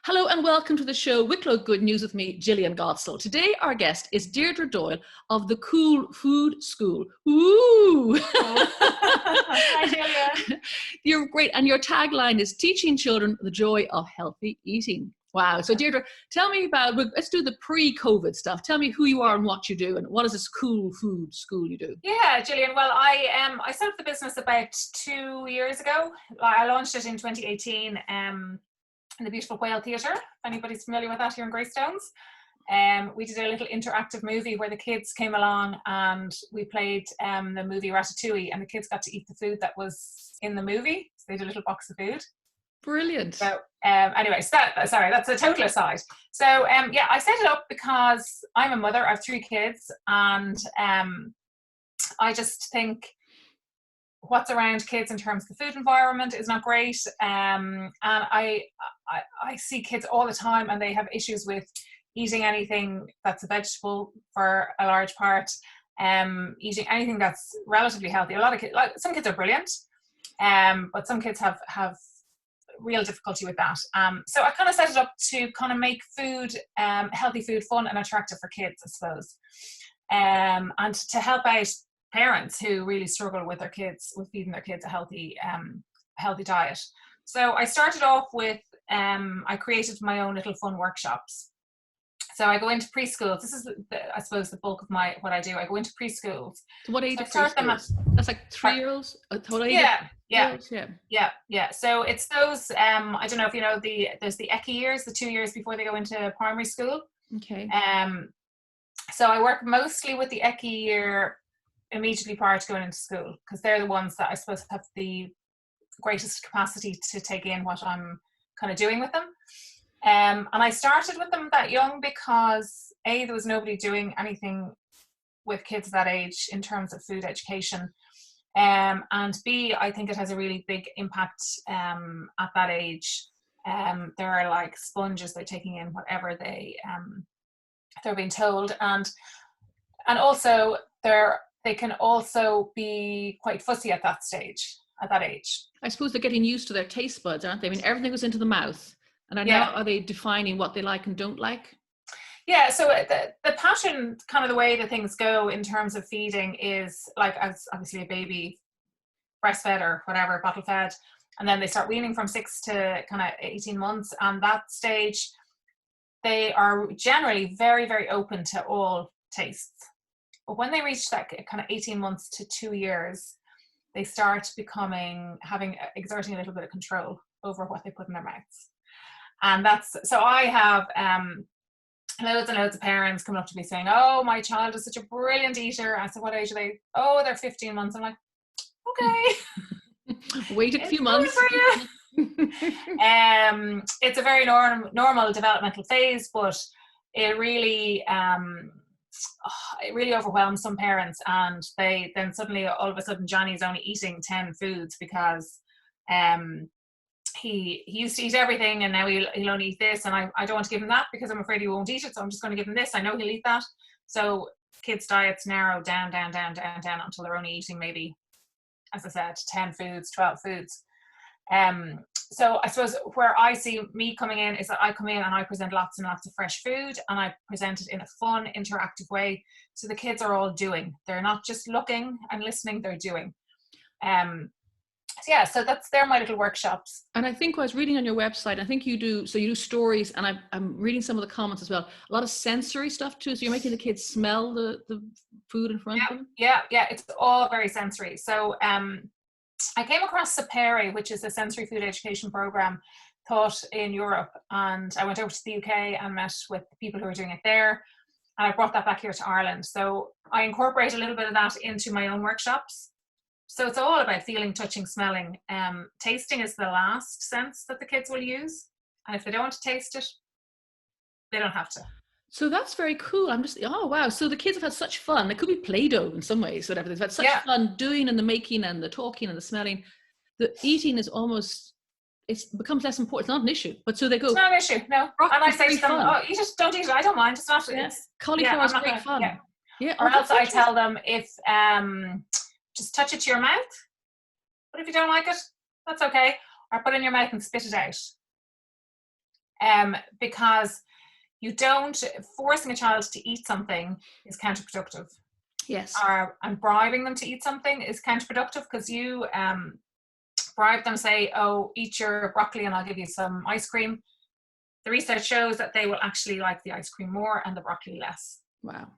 Hello and welcome to the show Wicklow Good News with me, Gillian Godsoll. Today our guest is Deirdre Doyle of the Cool Food School. Ooh! Hi, Julia. You're great, and your tagline is teaching children the joy of healthy eating. Wow. So Deirdre, tell me about, let's do the pre-COVID stuff. Tell me who you are and what you do and what is this Cool Food School you do? Yeah, Gillian. Well, I set up the business about 2 years ago. I launched it in 2018 in the beautiful Whale Theatre. If anybody's familiar with that here in Greystones. We did a little interactive movie where the kids came along and we played the movie Ratatouille, and the kids got to eat the food that was in the movie. So they did a little box of food. Brilliant. So anyway, that's a total aside. So yeah, I set it up because I'm a mother. I have 3 kids, and I just think what's around kids in terms of the food environment is not great. And I see kids all the time, and they have issues with eating anything that's a vegetable for a large part, eating anything that's relatively healthy. A lot of kids, some kids are brilliant, but some kids have real difficulty with that. So I kind of set it up to kind of make food, healthy food, fun and attractive for kids, I suppose, and to help out parents who really struggle with feeding their kids a healthy diet. So I started off with, I created my own little fun workshops. So I go into preschools. This is, I suppose, the bulk of what I do. I go into preschools. So what age So are preschools? That's like 3-year-olds? Yeah. So it's those, I don't know if you know, there's the ECCE years, the 2 years before they go into primary school. Okay. So I work mostly with the ECCE year immediately prior to going into school, because they're the ones that I suppose have the greatest capacity to take in what I'm kind of doing with them. And I started with them that young because A, there was nobody doing anything with kids that age in terms of food education, and B, I think it has a really big impact at that age. They're like sponges; they're taking in whatever they're being told, and also they can also be quite fussy at that stage, at that age. I suppose they're getting used to their taste buds, aren't they? I mean, everything goes into the mouth. And now are they defining what they like and don't like? Yeah, so the pattern, kind of the way that things go in terms of feeding is like, as obviously a baby breastfed or whatever, bottle fed, and then they start weaning from 6 to kind of 18 months. And that stage, they are generally very, very open to all tastes. But when they reach that kind of 18 months to 2 years, they start exerting a little bit of control over what they put in their mouths. And so I have loads and loads of parents coming up to me saying, oh, my child is such a brilliant eater. I said, what age are they? Oh, they're 15 months. I'm like, okay. Wait a few months. It's a very normal developmental phase, but it really overwhelms some parents, and they then suddenly, all of a sudden, Johnny's only eating 10 foods because he used to eat everything, and now he'll only eat this, and I don't want to give him that because I'm afraid he won't eat it, so I'm just going to give him this. I know he'll eat that. So kids' diets narrow down until they're only eating maybe, as I said, 10 foods, 12 foods. So I suppose where I see me coming in is that I come in and I present lots and lots of fresh food, and I present it in a fun, interactive way. So the kids are all doing. They're not just looking and listening, they're doing. So they're my little workshops. And I think I was reading on your website, I think you do stories, and I'm reading some of the comments as well. A lot of sensory stuff too. So you're making the kids smell the food in front of them? Yeah. It's all very sensory. So I came across Sapere, which is a sensory food education program taught in Europe. And I went over to the UK and met with the people who are doing it there. And I brought that back here to Ireland. So I incorporate a little bit of that into my own workshops. So it's all about feeling, touching, smelling. Tasting is the last sense that the kids will use. And if they don't want to taste it, they don't have to. So that's very cool. Oh, wow. So the kids have had such fun. It could be Play-Doh in some ways, whatever. They've had such fun doing and the making and the talking and the smelling. The eating is it becomes less important. It's not an issue. But so they go. It's not an issue, no. And I say to them, eat it, don't eat it. I don't mind. It's not. Cauliflower is great fun. Yeah. Or else I tell them, if just touch it to your mouth. But if you don't like it, that's okay. Or put it in your mouth and spit it out. because you don't, forcing a child to eat something is counterproductive. Yes. And bribing them to eat something is counterproductive, because you bribe them, say, oh, eat your broccoli and I'll give you some ice cream. The research shows that they will actually like the ice cream more and the broccoli less. Wow.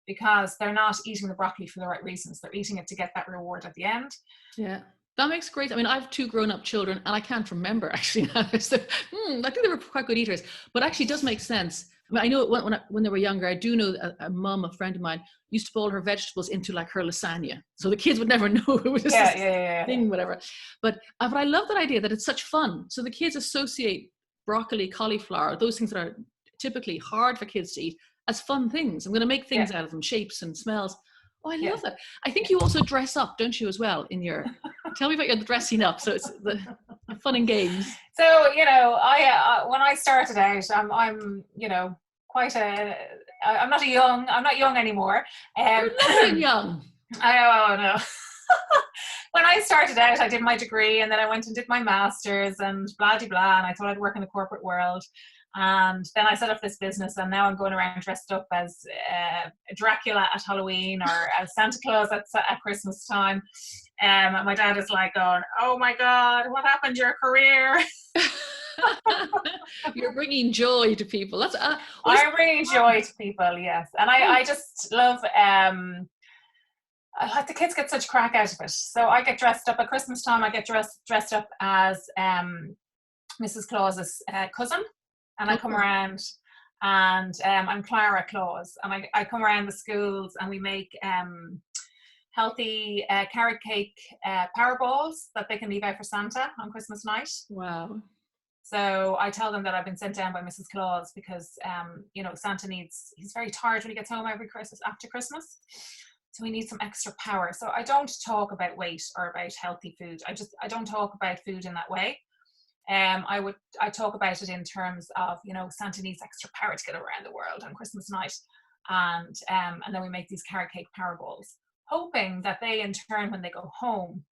Because they're not eating the broccoli for the right reasons. They're eating it to get that reward at the end. Yeah. That makes great. I mean, I have 2 grown-up children, and I can't remember actually now. So, I think they were quite good eaters, but actually it does make sense. I mean, I know when they were younger, I do know a friend of mine, used to boil her vegetables into like her lasagna. So the kids would never know it was just thing, whatever. But I love that idea that it's such fun. So the kids associate broccoli, cauliflower, those things that are typically hard for kids to eat, as fun things. I'm going to make things out of them, shapes and smells. Oh, I love that. I think you also dress up, don't you, as well, in your, tell me about your dressing up. So it's the fun and games. So, I when I started out, I'm quite I'm not young anymore. You're lovely and young. I know. When I started out, I did my degree and then I went and did my master's and blah, blah, blah. And I thought I'd work in the corporate world. And then I set up this business, and now I'm going around dressed up as Dracula at Halloween, or as Santa Claus at Christmas time. And my dad is like going, oh my God, what happened to your career? You're bringing joy to people. That's I'm bringing joy to people, yes. And I just love, the kids get such crack out of it. So I get dressed up at Christmas time. I get dressed up as Mrs. Claus's cousin. And I come around, and I'm Clara Claus, and I come around the schools, and we make healthy carrot cake power balls that they can leave out for Santa on Christmas night. Wow. So I tell them that I've been sent down by Mrs. Claus because, Santa he's very tired when he gets home after Christmas. So we need some extra power. So I don't talk about weight or about healthy food. I don't talk about food in that way. I talk about it in terms of, Santa needs extra power to get around the world on Christmas night. And then we make these carrot cake power balls, hoping that they in turn, when they go home,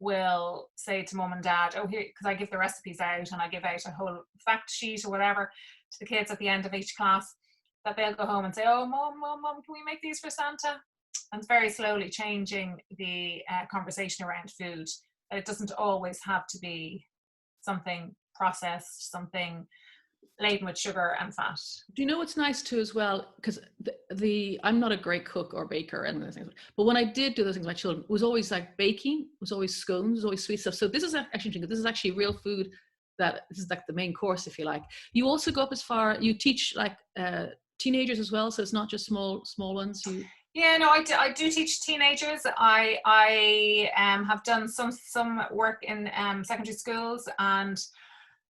will say to mum and dad, oh, here, because I give the recipes out and I give out a whole fact sheet or whatever to the kids at the end of each class, that they'll go home and say, oh, mum, can we make these for Santa? And it's very slowly changing the conversation around food. That it doesn't always have to be something processed, something laden with sugar and fat. Do you know what's nice too as well? Because I'm not a great cook or baker or anything, but when I did do those things with my children, it was always like baking, it was always scones, it was always sweet stuff. So this is actually, this is actually real food. This is like the main course, if you like. You also go up as far, you teach like teenagers as well, so it's not just small ones. Yeah, no, I do teach teenagers. I have done some work in secondary schools, and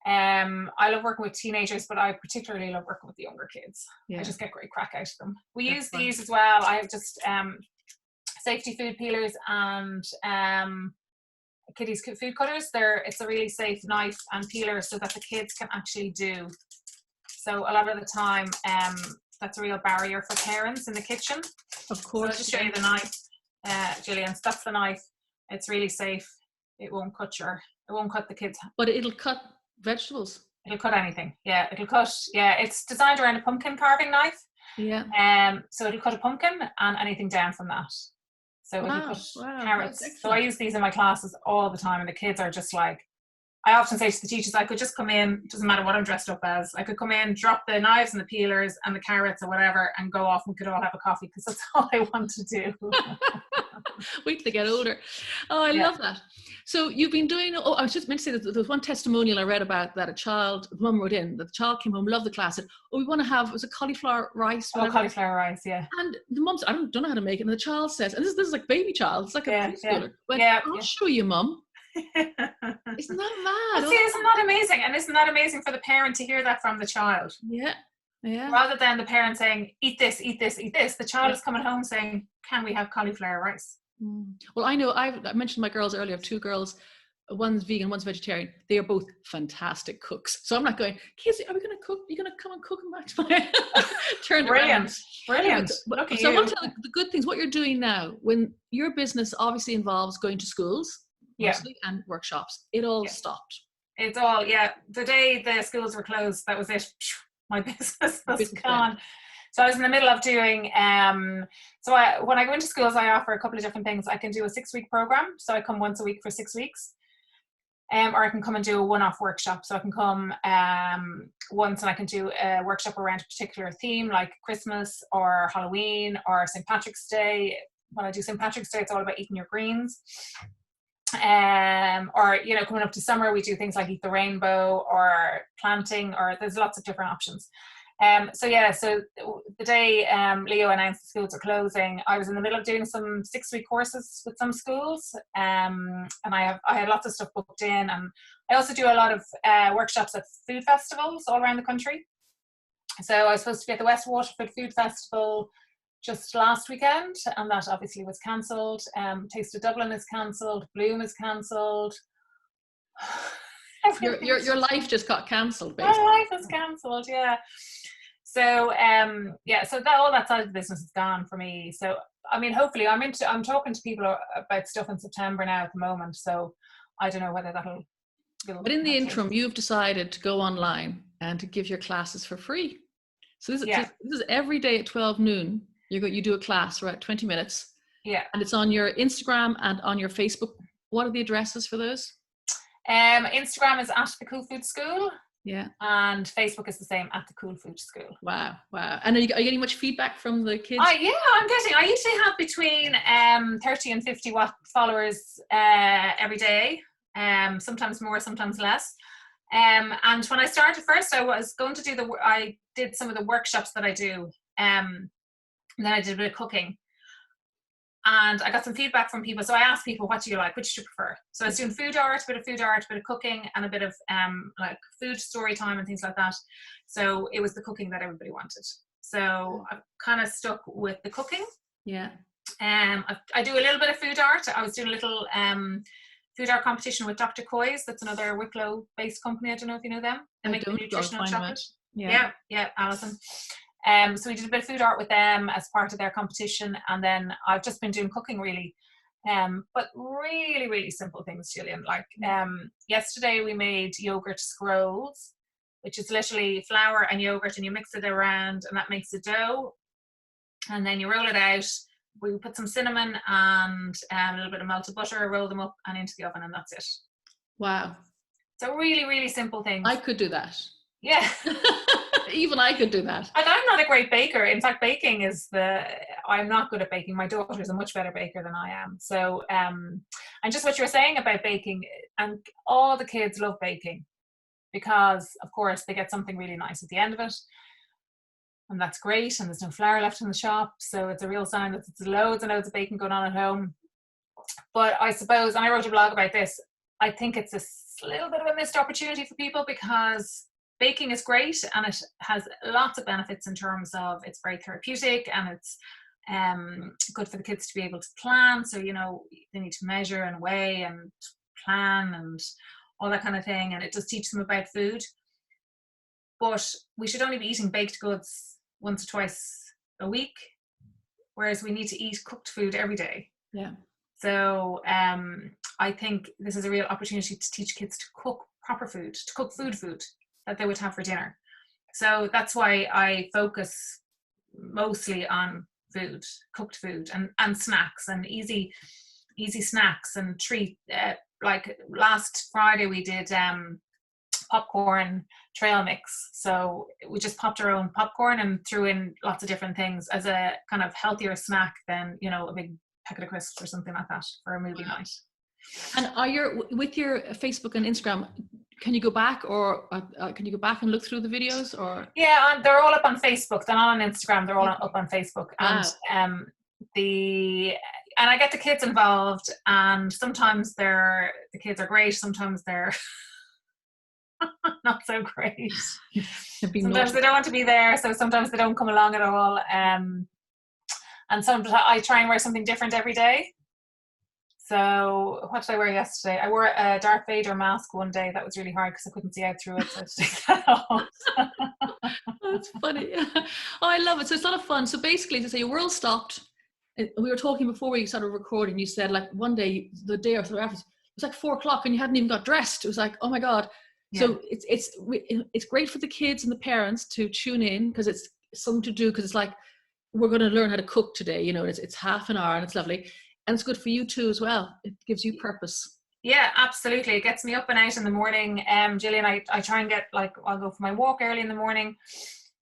I love working with teenagers, but I particularly love working with the younger kids. Yeah. I just get great crack out of them. We use these as well. I have just safety food peelers and kiddies food cutters. It's a really safe knife and peeler so that the kids can actually do. So a lot of the time, that's a real barrier for parents in the kitchen. Of course. So I'll just show you the knife, Gillian. So that's the knife. It's really safe. It won't cut the kids. But it'll cut vegetables. It'll cut anything. Yeah, it'll cut. Yeah, it's designed around a pumpkin carving knife. Yeah. So it'll cut a pumpkin and anything down from that. So it'll cut carrots. So I use these in my classes all the time, and the kids are just like, I often say to the teachers, I could just come in, doesn't matter what I'm dressed up as, I could come in, drop the knives and the peelers and the carrots or whatever and go off, and we could all have a coffee, because that's all I want to do. Wait till they get older. Oh, I love that. So you've been doing, I was just meant to say that there was one testimonial I read about that the mum wrote in, that the child came home, loved the class, said, oh, we want to have, was it cauliflower rice? Whatever. Oh, cauliflower rice, yeah. And the mum said, I don't know how to make it. And the child says, and this is like baby child, it's like a preschooler. I'll show you, mum. Isn't that mad? See, isn't that amazing? And isn't that amazing for the parent to hear that from the child? Yeah. Rather than the parent saying, eat this, eat this, eat this, the child is coming home saying, can we have cauliflower rice? Well, I know I mentioned my girls earlier. I have 2 girls, one's vegan, one's vegetarian. They are both fantastic cooks. So I'm not going, Casey, are we going to cook? Are you going to come and cook them back to my turn around? Brilliant. Okay, so I want to tell the good things, what you're doing now, when your business obviously involves going to schools, mostly, and workshops. It all stopped. It's all, yeah. The day the schools were closed, that was it. My business was gone. So I was in the middle of doing, when I go into schools, I offer a couple of different things. I can do a 6-week program. So I come once a week for 6 weeks. Or I can come and do a one-off workshop. So I can come once and I can do a workshop around a particular theme, like Christmas or Halloween or St. Patrick's Day. When I do St. Patrick's Day, it's all about eating your greens. Or, you know, coming up to summer, we do things like Eat the Rainbow or planting, or there's lots of different options. So the day Leo announced the schools are closing, I was in the middle of doing some 6-week courses with some schools, and I had lots of stuff booked in, and I also do a lot of workshops at food festivals all around the country. So I was supposed to be at the West Waterford Food Festival just last weekend, and that obviously was cancelled. Taste of Dublin is cancelled. Bloom is cancelled. Your life just got cancelled, basically. My life is cancelled, yeah. So so that all that side of the business is gone for me. So I mean, hopefully, I'm talking to people about stuff in September now at the moment. So I don't know whether that'll. But in the interim, you've decided to go online and to give your classes for free. So this is every day at 12 noon. You do a class for 20 minutes. Yeah. And it's on your Instagram and on your Facebook. What are the addresses for those? Instagram is at the Cool Food School. Yeah. And Facebook is the same, at the Cool Food School. Wow. And are you getting much feedback from the kids? I usually have between 30 and 50 followers every day. Sometimes more, sometimes less. And when I started first, I was going to I did some of the workshops that I do. And then I did a bit of cooking. And I got some feedback from people. So I asked people, what do you like? Which do you prefer? So I was doing food art, a bit of cooking, and a bit of like food story time and things like that. So it was the cooking that everybody wanted. So I kind of stuck with the cooking. Yeah. I do a little bit of food art. I was doing a little food art competition with Dr. Coy's. That's another Wicklow-based company. I don't know if you know them. They make the nutritional chocolate. Yeah, Alison. So we did a bit of food art with them as part of their competition, and then I've just been doing cooking really, but really, really simple things, Gillian. Like yesterday we made yogurt scrolls, which is literally flour and yogurt, and you mix it around, and that makes a dough, and then you roll it out. We put some cinnamon and a little bit of melted butter, roll them up and into the oven, and that's it. Wow. So really, really simple things. I could do that. Yeah. Even I could do that. And I'm not a great baker. In fact, I'm not good at baking. My daughter is a much better baker than I am. So, and just what you were saying about baking, and all the kids love baking because, of course, they get something really nice at the end of it. And that's great. And there's no flour left in the shop. So it's a real sign that there's loads and loads of baking going on at home. But I suppose, and I wrote a blog about this, I think it's a little bit of a missed opportunity for people, because baking is great and it has lots of benefits in terms of it's very therapeutic, and it's good for the kids to be able to plan. So, you know, they need to measure and weigh and plan and all that kind of thing. And it does teach them about food. But we should only be eating baked goods once or twice a week, whereas we need to eat cooked food every day. Yeah. So I think this is a real opportunity to teach kids to cook proper food, to cook food that they would have for dinner. So that's why I focus mostly on food, cooked food, and snacks, and easy snacks and treat. Like last Friday we did popcorn trail mix. So we just popped our own popcorn and threw in lots of different things as a kind of healthier snack than, you know, a big packet of crisps or something like that for a movie night. And with your Facebook and Instagram, can you go back and look through the videos? Or they're all up on Facebook. They're not on Instagram. They're all up on Facebook. And and I get the kids involved, and sometimes the kids are great, sometimes they're not so great. Sometimes they don't want to be there, so sometimes they don't come along at all. And sometimes I try and wear something different every day. So what did I wear yesterday? I wore a Darth Vader mask one day. That was really hard because I couldn't see out through it. So I had to take that off. That's funny. Oh, I love it. So it's a lot of fun. So basically, to say your world stopped. We were talking before we started recording. You said like one day, the day after it was like 4:00 and you hadn't even got dressed. It was like, oh my God. So it's great for the kids and the parents to tune in, because it's something to do, because it's like, we're going to learn how to cook today, you know, it's half an hour and it's lovely. And it's good for you too as well. It gives you purpose. Yeah, absolutely. It gets me up and out in the morning. Gillian, I try and get, like, I'll go for my walk early in the morning,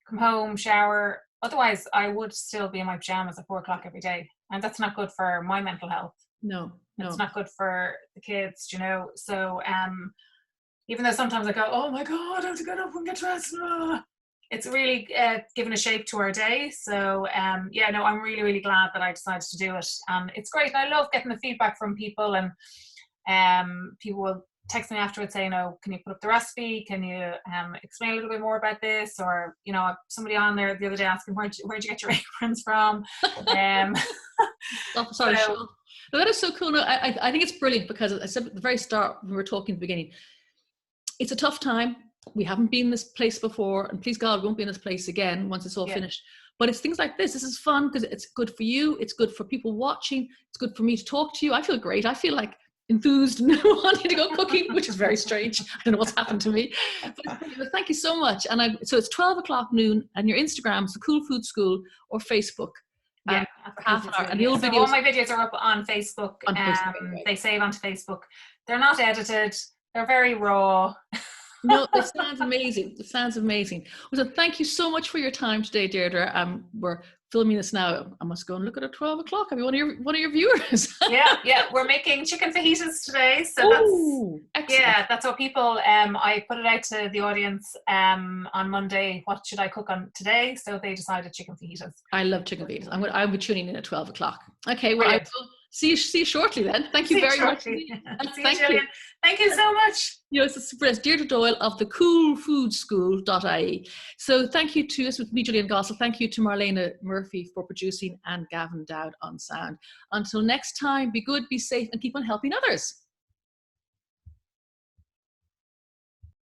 come home, shower. Otherwise, I would still be in my pajamas at 4 o'clock every day. And that's not good for my mental health. No. It's not good for the kids, you know. So even though sometimes I go, oh my God, I have to get up and get dressed. It's really given a shape to our day. So I'm really, really glad that I decided to do it. It's great. And I love getting the feedback from people, and people will text me afterwards saying, "Oh, can you put up the recipe? Can you explain a little bit more about this?" Or, you know, somebody on there the other day asking, where'd you get your aprons from? Sorry, so, no, that is so cool. No, I think it's brilliant, because I said at the very start when we were talking at the beginning, it's a tough time. We haven't been in this place before, and please God, we won't be in this place again once it's all finished. But it's things like this. This is fun because it's good for you. It's good for people watching. It's good for me to talk to you. I feel great. I feel like enthused and wanting to go cooking, which is very strange. I don't know what's happened to me. But thank you so much. And so it's 12 o'clock noon, and your Instagram is the Cool Food School, or Facebook. Yeah, for half an hour. And all my videos are up on Facebook. They save onto Facebook. They're not edited. They're very raw. No, it sounds amazing. It sounds amazing. So thank you so much for your time today, Deirdre. We're filming this now. I must go and look at it at 12 o'clock. I'll be one of your viewers. yeah. We're making chicken fajitas today. So that's what people, I put it out to the audience on Monday. What should I cook on today? So they decided chicken fajitas. I love chicken fajitas. I'll be tuning in at 12 o'clock. Okay, well, I will see you shortly then. Thank you very much. See you, Gillian. Thank you so much. It's Deirdre Doyle of the coolfoodschool.ie. So thank you to us with me, Gillian Gossel. Thank you to Marlena Murphy for producing, and Gavin Dowd on sound. Until next time, be good, be safe, and keep on helping others.